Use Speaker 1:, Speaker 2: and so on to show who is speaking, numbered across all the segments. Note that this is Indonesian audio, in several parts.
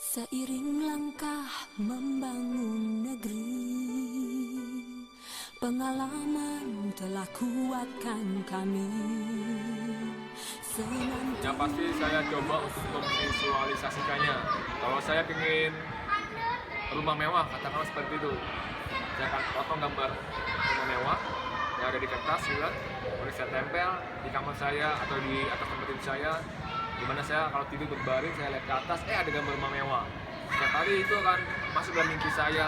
Speaker 1: Seiring langkah membangun negeri, pengalaman telah kuatkan kami.
Speaker 2: Yang pasti saya coba untuk memvisualisasikannya. Kalau saya ingin rumah mewah, katakanlah seperti itu, saya akan potong gambar rumah mewah yang ada di kertas juga, kemudian saya tempel di kamar saya atau di atas tempat tidur saya, dimana saya kalau tidur berbaring saya lihat ke atas, ada gambar rumah mewah. Setiap hari itu akan masuk dalam mimpi saya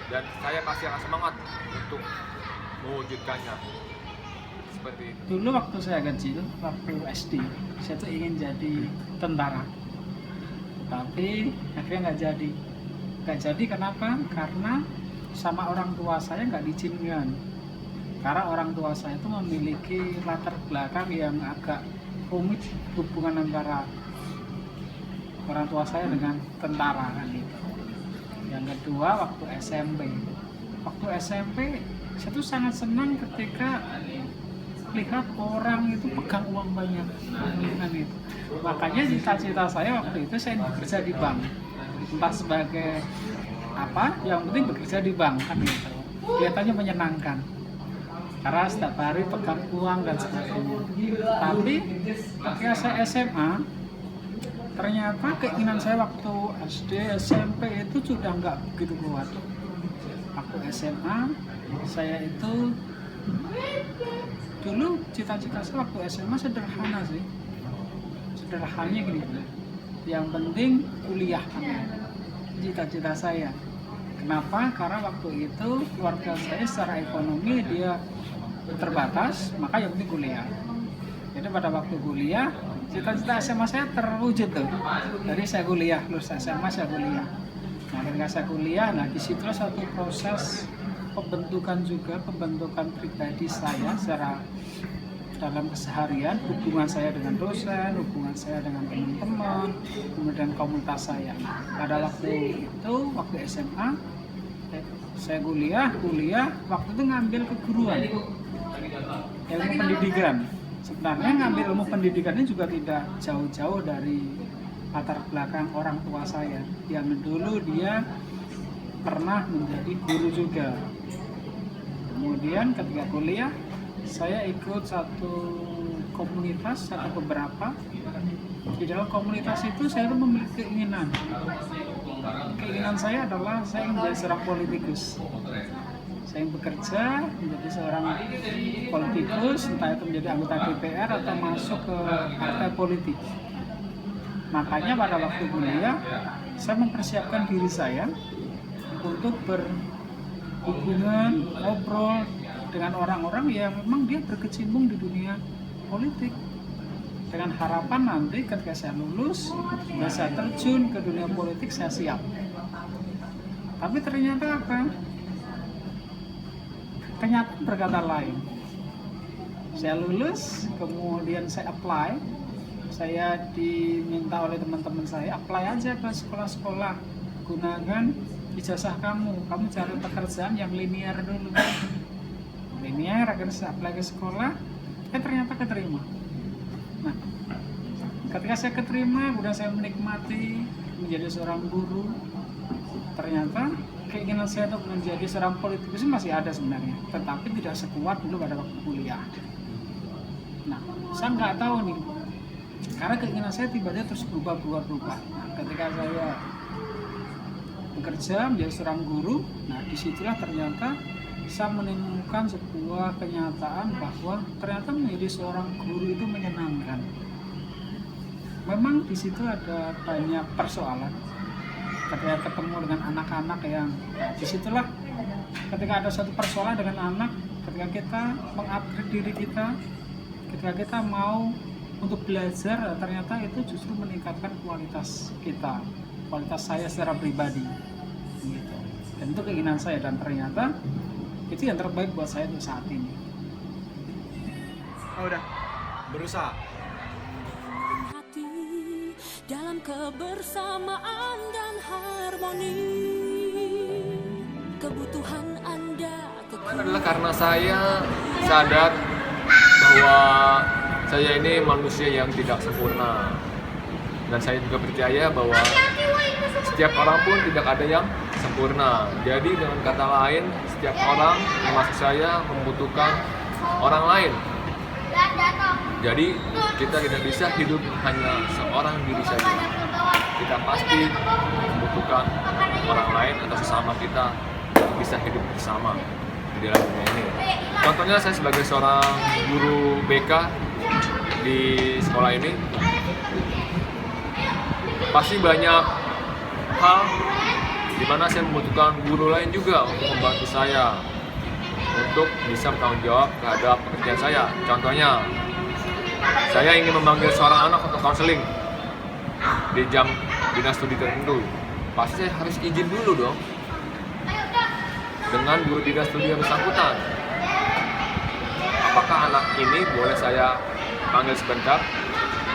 Speaker 2: dan saya pasti akan semangat untuk mewujudkannya. Seperti itu.
Speaker 3: Dulu waktu saya kecil, waktu SD, saya tuh ingin jadi tentara. Tapi akhirnya nggak jadi. Nggak jadi kenapa? Karena sama orang tua saya nggak diizinkan. Karena orang tua saya itu memiliki latar belakang yang agak rumit, hubungan antara orang tua saya dengan tentara kan gitu. Yang kedua waktu SMP. Waktu SMP saya tuh sangat senang ketika lihat orang itu pegang uang banyak kan itu. Makanya cita-cita saya waktu itu saya bekerja di bank. Entah sebagai apa, yang penting bekerja di bank kan gitu. Kelihatannya menyenangkan. Karena setiap hari pegang uang dan sebagainya. Tapi ketika saya SMA, ternyata keinginan saya waktu SD, SMP itu sudah nggak begitu kuat. Waktu SMA, saya itu dulu cita-cita saya waktu SMA sederhana sih. Sederhananya gini, yang penting kuliah kan. Cita-cita saya. Kenapa? Karena waktu itu keluarga saya secara ekonomi dia terbatas, maka yang penting kuliah. Jadi pada waktu kuliah, cita-cita SMA saya terwujud tuh. Jadi saya kuliah, lulus SMA saya kuliah. Nah ketika saya kuliah, disitulah satu proses pembentukan pribadi saya secara dalam keseharian, hubungan saya dengan dosen, hubungan saya dengan teman-teman, kemudian komunitas saya. Pada waktu itu, waktu SMA, saya kuliah, waktu itu ngambil keguruan, ilmu pendidikan. Sebenarnya ngambil ilmu pendidikannya juga tidak jauh-jauh dari latar belakang orang tua saya, yang dulu dia pernah menjadi guru juga. Kemudian ketika kuliah, saya ikut satu komunitas atau beberapa. Di dalam komunitas itu saya tuh memiliki keinginan. Keinginan saya adalah saya ingin menjadi seorang politikus. Saya ingin bekerja menjadi seorang politikus, entah itu menjadi anggota DPR atau masuk ke partai politik. Makanya pada waktu kuliah, saya mempersiapkan diri saya untuk berhubungan, ngobrol dengan orang-orang yang memang dia berkecimpung di dunia politik, dengan harapan nanti ketika saya lulus dan saya terjun ke dunia politik saya siap. Tapi ternyata apa? Ternyata berkata lain. Saya lulus, kemudian saya apply, saya diminta oleh teman-teman saya apply aja ke sekolah-sekolah, gunakan ijazah kamu cari pekerjaan yang linear dulu. Linear, akhirnya saya apply ke sekolah, ternyata keterima. Nah, ketika saya keterima, kemudian saya menikmati menjadi seorang guru. Ternyata keinginan saya untuk menjadi seorang politikus masih ada sebenarnya, tetapi tidak sekuat dulu pada waktu kuliah. Nah, saya nggak tahu nih, karena keinginan saya tiba-tiba terus berubah. Nah, ketika saya bekerja menjadi seorang guru, disitulah ternyata saya menemukan sebuah kenyataan bahwa ternyata menjadi seorang guru itu menyenangkan. Memang di situ ada banyak persoalan. Ketika ketemu dengan anak-anak yang disitulah ketika ada satu persoalan dengan anak, ketika kita mengupgrade diri kita, ketika kita mau untuk belajar, ternyata itu justru meningkatkan kualitas kita, kualitas saya secara pribadi gitu. Dan itu keinginan saya, dan ternyata itu yang terbaik buat saya untuk saat ini.
Speaker 4: Udah berusaha
Speaker 1: Hati dalam kebersamaan dan harmoni, kebutuhan Anda
Speaker 2: Adalah karena saya sadar bahwa saya ini manusia yang tidak sempurna, dan saya juga percaya bahwa setiap orang pun tidak ada yang sempurna. Jadi dengan kata lain, setiap orang termasuk saya membutuhkan orang lain. Jadi kita tidak bisa hidup hanya seorang diri saja. Kita pasti membutuhkan orang lain atau sesama kita yang bisa hidup bersama di dalam dunia ini. Contohnya saya sebagai seorang guru BK di sekolah ini, pasti banyak hal di mana saya membutuhkan guru lain juga untuk membantu saya untuk bisa bertanggung jawab terhadap pekerjaan saya. Contohnya, saya ingin memanggil seorang anak untuk konseling di jam dinas studi tertentu. Pasti saya harus izin dulu dong dengan guru dinas studi yang bersangkutan. Apakah anak ini boleh saya panggil sebentar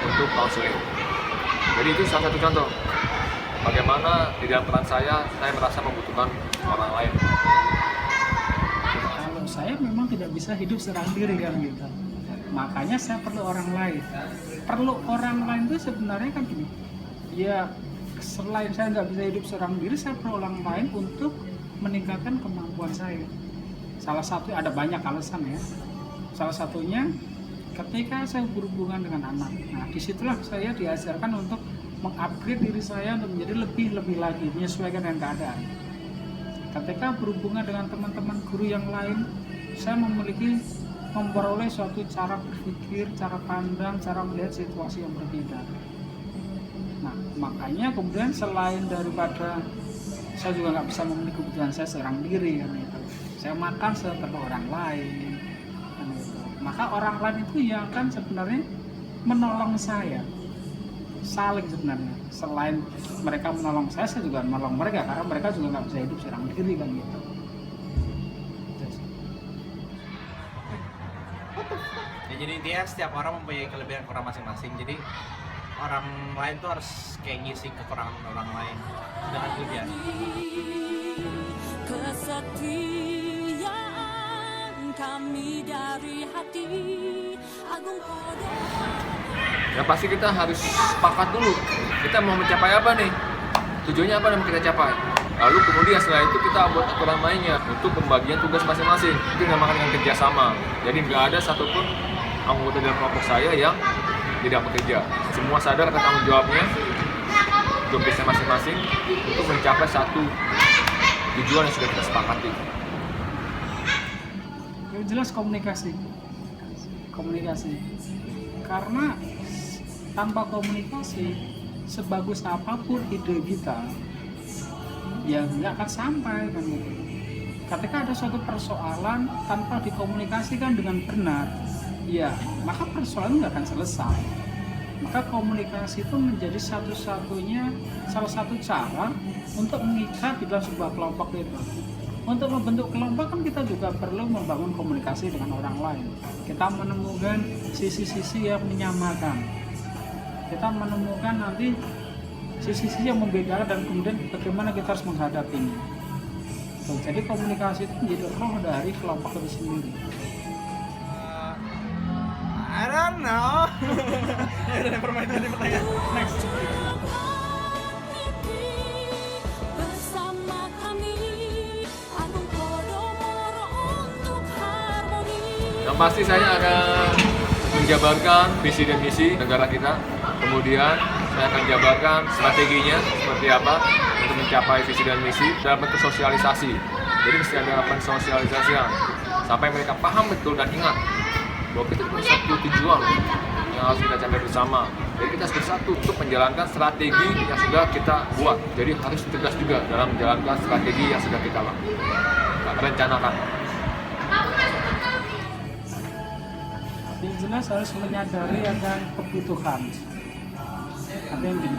Speaker 2: untuk konseling? Jadi itu salah satu contoh bagaimana di dalam peran saya merasa membutuhkan orang lain.
Speaker 3: Kalau saya memang tidak bisa hidup seorang diri kan gitu. Makanya saya perlu orang lain. Perlu orang lain itu sebenarnya kan gini. Ya selain saya nggak bisa hidup seorang diri, saya perlu orang lain untuk meningkatkan kemampuan saya. Salah satu, ada banyak alasan ya. Salah satunya ketika saya berhubungan dengan anak. Nah disitulah saya diajarkan untuk mengupgrade diri saya untuk menjadi lebih lagi, menyesuaikan dengan keadaan. Ketika berhubungan dengan teman-teman guru yang lain, saya memperoleh suatu cara berpikir, cara pandang, cara melihat situasi yang berbeda. Nah, makanya kemudian selain daripada saya juga nggak bisa memenuhi kebutuhan saya seorang diri kan itu. Saya makan saya perlu orang lain kan itu. Maka orang lain itu yang kan sebenarnya menolong saya. Saling sebenarnya, selain mereka menolong saya juga menolong mereka karena mereka juga nggak bisa hidup seorang diri kan gitu.
Speaker 4: Ya, jadi intinya setiap orang mempunyai kelebihan kurang masing-masing. Jadi orang lain tuh harus kayak ngisi kekurangan orang lain dengan kelebihan.
Speaker 1: Kesetiaan kami dari hati Agung Podo.
Speaker 2: Ya pasti kita harus sepakat dulu, kita mau mencapai apa nih, tujuannya apa yang mau kita capai. Lalu kemudian setelah itu kita buat aturan mainnya untuk pembagian tugas masing-masing. Itu dinamakan dengan kerjasama. Jadi nggak ada satupun anggota dalam kelompok saya yang tidak bekerja. Semua sadar akan tanggung jawabnya untuk bisa masing-masing untuk mencapai satu tujuan yang sudah kita sepakati.
Speaker 3: Yang jelas komunikasi. Karena tanpa komunikasi, sebagus apapun ide kita, ya nggak akan sampai kan gitu. Ketika ada suatu persoalan tanpa dikomunikasikan dengan benar, ya maka persoalan nggak akan selesai. Maka komunikasi itu menjadi salah satu cara untuk mengikat di dalam sebuah kelompok itu. Untuk membentuk kelompok kan kita juga perlu membangun komunikasi dengan orang lain. Kita menemukan sisi-sisi yang menyamakan. Kita menemukan nanti sisi-sisi yang membedakan dan kemudian bagaimana kita harus menghadapinya. Jadi komunikasi itu menjadi roh dari kelompok itu sendiri.
Speaker 4: I don't know. Ada pertanyaan. Next.
Speaker 1: Bersama kami Agung Podomoro untuk harmoni.
Speaker 2: Yang pasti saya akan menjabarkan visi dan misi negara kita. Kemudian saya akan jabarkan strateginya seperti apa untuk mencapai visi dan misi dalam bentuk sosialisasi. Jadi mesti ada pensosialisasian sampai mereka paham betul dan ingat bahwa kita punya satu tujuan yang harus kita capai bersama. Jadi kita harus bersatu untuk menjalankan strategi yang sudah kita buat. Jadi harus tegas juga dalam menjalankan strategi yang sudah kita rencanakan.
Speaker 3: Yang jelas harus menyadari akan kebutuhan. Artinya gini,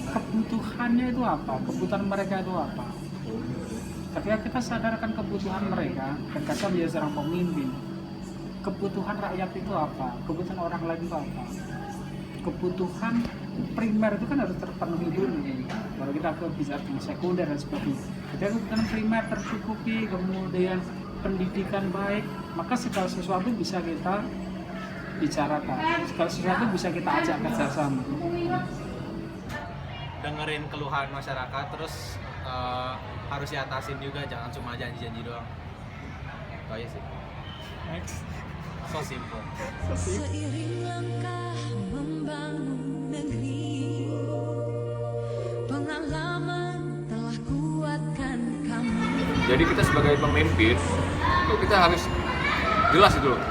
Speaker 3: kebutuhannya itu apa? Kebutuhan mereka itu apa? Ketika kita sadarkan kebutuhan mereka, dan kita menjadi seorang pemimpin, kebutuhan rakyat itu apa? Kebutuhan orang lain itu apa? Kebutuhan primer itu kan harus terpenuhi dulu. Baru kita ke bicara sekunder dan sebagainya. Ketika kebutuhan primer tercukupi, kemudian pendidikan baik, maka segala sesuatu bisa kita bicarakan, segala sesuatu bisa kita ajak kerjasama.
Speaker 4: dengerin keluhan masyarakat, terus harus diatasin juga, jangan cuma janji-janji doang. Itu aja sih.
Speaker 3: Next.
Speaker 4: So simple.
Speaker 1: Seiring langkah membangun negeri, pengalaman telah kuatkan kami.
Speaker 2: Jadi kita sebagai pemimpin itu kita harus jelas itu loh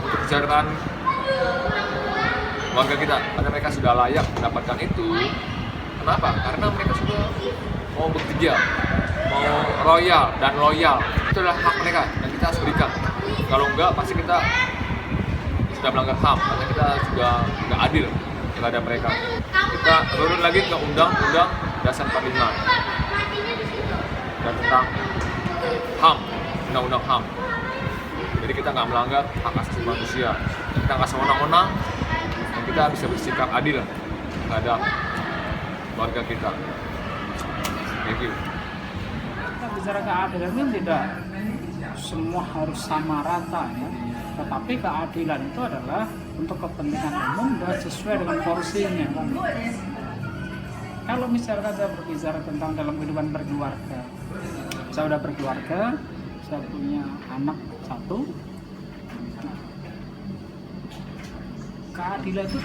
Speaker 2: untuk kesejahteraan warga kita, karena mereka sudah layak mendapatkan itu. Kenapa? Karena mereka sudah mau bekerja, mau royal dan loyal. Itu adalah hak mereka dan kita harus berikan. Kalau enggak, pasti kita sudah melanggar HAM, karena kita sudah nggak adil terhadap mereka. Kita turun lagi ke Undang-Undang Dasar 45 dan tentang HAM, Undang-Undang HAM. Jadi kita nggak melanggar hak asasi manusia, kita nggak sewenang-wenang, dan kita bisa bersikap adil terhadap warga kita. Thank you.
Speaker 3: Kita bicara keadilan itu tidak semua harus sama rata ya. Tetapi keadilan itu adalah untuk kepentingan umum dan sesuai dengan porsinya. Kalau misalkan saya berbicara tentang dalam kehidupan berkeluarga, saya udah berkeluarga, saya punya anak 1. Keadilan itu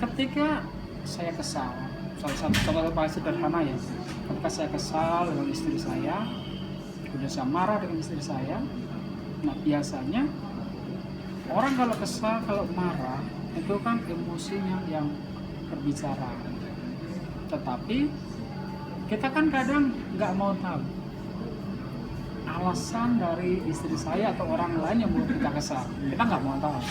Speaker 3: ketika saya kesal, salah satu contoh paling sederhana ya, ketika saya kesal dengan istri saya, kemudian saya marah dengan istri saya. Nah biasanya orang kalau kesal, kalau marah itu kan emosinya yang berbicara. Tetapi kita kan kadang nggak mau tahu alasan dari istri saya atau orang lain yang membuat kita kesal. Kita nggak mau tahu.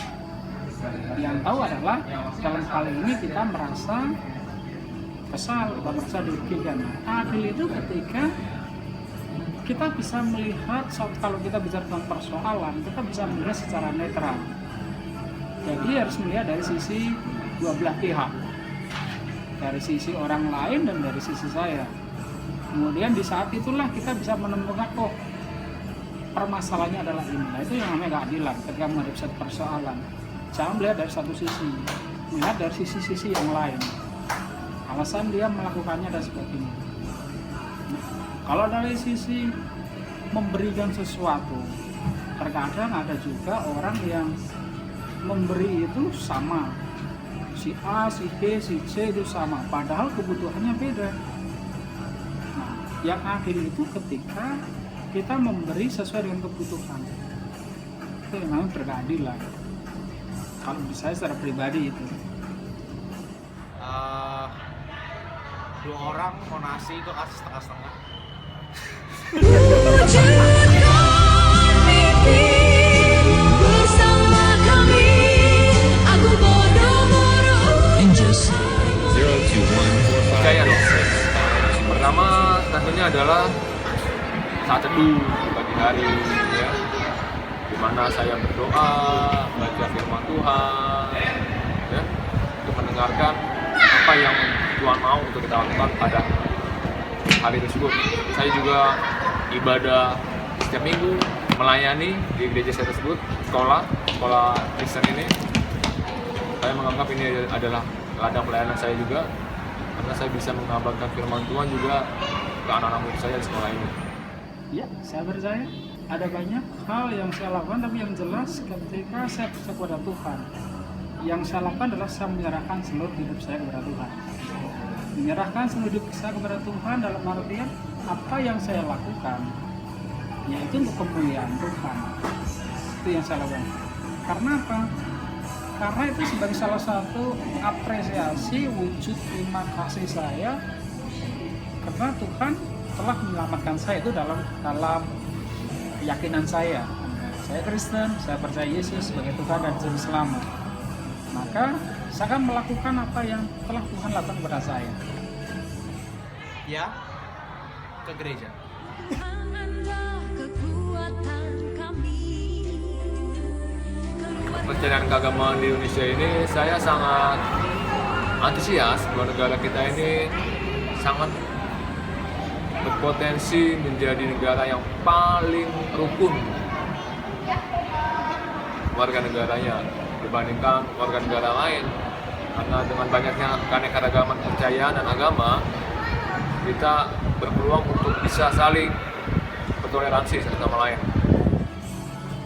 Speaker 3: Yang tahu adalah dalam hal ini kita merasa kesal, kita merasa dirugikan. Adil itu ketika kita bisa melihat, kalau kita bicara tentang persoalan, kita bisa melihat secara netral. Jadi harus melihat dari sisi dua belah pihak, dari sisi orang lain dan dari sisi saya. Kemudian di saat itulah kita bisa menemukan, oh permasalahannya adalah ini. Nah, itu yang namanya keadilan ketika menghadapi satu persoalan. Jangan melihat dari satu sisi, melihat dari sisi-sisi yang lain. Alasan dia melakukannya dan sebagainya. Kalau dari sisi memberikan sesuatu, terkadang ada juga orang yang memberi itu sama. Si A, si B, si C itu sama, padahal kebutuhannya beda. Nah, yang adil itu ketika kita memberi sesuai dengan kebutuhan. Itu yang namanya berkeadilan. Kalau saya secara pribadi itu.
Speaker 4: 2 orang mau nasi kok kasih setengah-setengah.
Speaker 1: Wujudkan mimpi bersama kami, Agung Podomoro.
Speaker 2: Percaya dong. Pertama tentunya adalah saat teduh pagi hari, ya, dimana saya berdoa, baca firman Tuhan, ya, untuk mendengarkan apa yang Tuhan mau untuk kita lakukan pada hari tersebut. Saya juga ibadah setiap minggu, melayani di gereja saya tersebut, sekolah Kristen ini. Saya menganggap ini adalah ladang pelayanan saya juga, karena saya bisa mengabarkan firman Tuhan juga ke anak-anak murid saya di sekolah ini.
Speaker 3: Ya, saya percaya ada banyak hal yang saya lakukan, tapi yang jelas ketika saya percaya kepada Tuhan, yang saya lakukan adalah saya menyerahkan seluruh hidup saya kepada Tuhan. Menyerahkan seluruh hidup saya kepada Tuhan dalam artian apa yang saya lakukan, yaitu untuk kemuliaan Tuhan. Itu yang saya lakukan. Karena apa? Karena itu sebagai salah satu apresiasi wujud terima kasih saya, karena Tuhan telah menyelamatkan saya itu dalam keyakinan saya. Saya Kristen, saya percaya Yesus sebagai Tuhan dan Juru Selamat. Maka saya akan melakukan apa yang telah Tuhan lakukan kepada saya.
Speaker 4: Ya, ke gereja.
Speaker 1: Anda kekuatan kami.
Speaker 2: Perjalanan keagamaan di Indonesia ini saya sangat antusias bahwa negara kita ini sangat berpotensi menjadi negara yang paling rukun warga negaranya dibandingkan warga negara lain. karena dengan banyaknya keanekaragaman kepercayaan dan agama, kita berpeluang untuk bisa saling bertoleransi satu sama lain.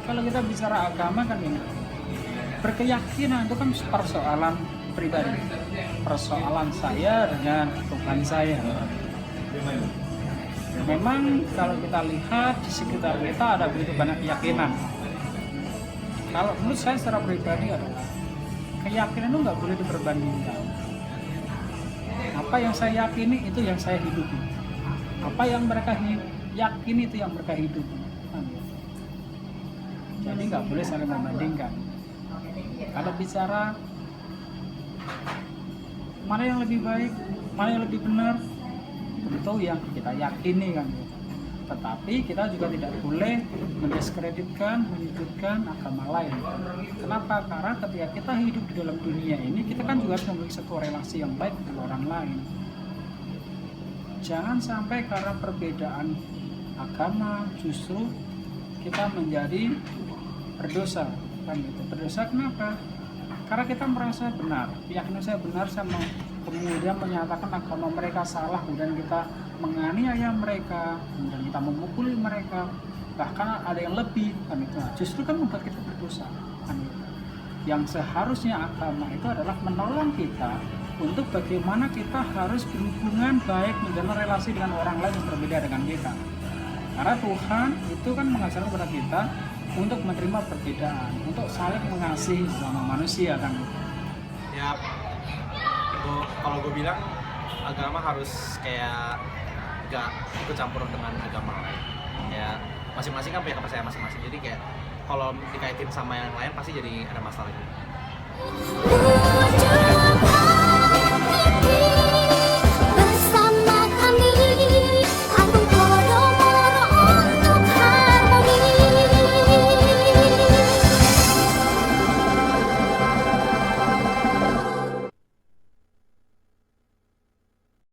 Speaker 3: Kalau kita bicara agama kan ini, berkeyakinan itu kan persoalan pribadi, persoalan saya dengan Tuhan saya. Memang kalau kita lihat di sekitar kita ada begitu banyak keyakinan. Kalau menurut saya secara pribadi adalah keyakinan itu nggak boleh diperbandingkan. Apa yang saya yakini itu yang saya hidupi. Apa yang mereka yakini itu yang mereka hidupi. Jadi nggak boleh saling membandingkan. Kalau bicara mana yang lebih baik, mana yang lebih benar, tentu yang kita yakini kan. Tetapi kita juga tidak boleh mendiskreditkan, menyudutkan agama lain. Kenapa? Karena ketika kita hidup di dalam dunia ini, kita kan juga harus memiliki satu relasi yang baik dengan orang lain. Jangan sampai karena perbedaan agama justru kita menjadi berdosa, kan gitu. Berdosa kenapa? Karena kita merasa benar, keyakinan saya benar, sama kemudian menyatakan agama mereka salah, kemudian kita menganiaya mereka, kemudian kita memukuli mereka, bahkan ada yang lebih, kan itu. Justru kan membuat kita berdosa, kan itu. Yang seharusnya agama itu adalah menolong kita untuk bagaimana kita harus berhubungan baik, menjalin relasi dengan orang lain yang berbeda dengan kita. Karena Tuhan itu kan mengajarkan kepada kita untuk menerima perbedaan, untuk saling mengasihi sama manusia kan.
Speaker 4: Ya, kalau gue bilang agama harus kayak gak ikut campur dengan agama lain. Ya, masing-masing kan punya kepercayaan masing-masing. Jadi kayak kalau dikaitin sama yang lain pasti jadi ada masalah gitu.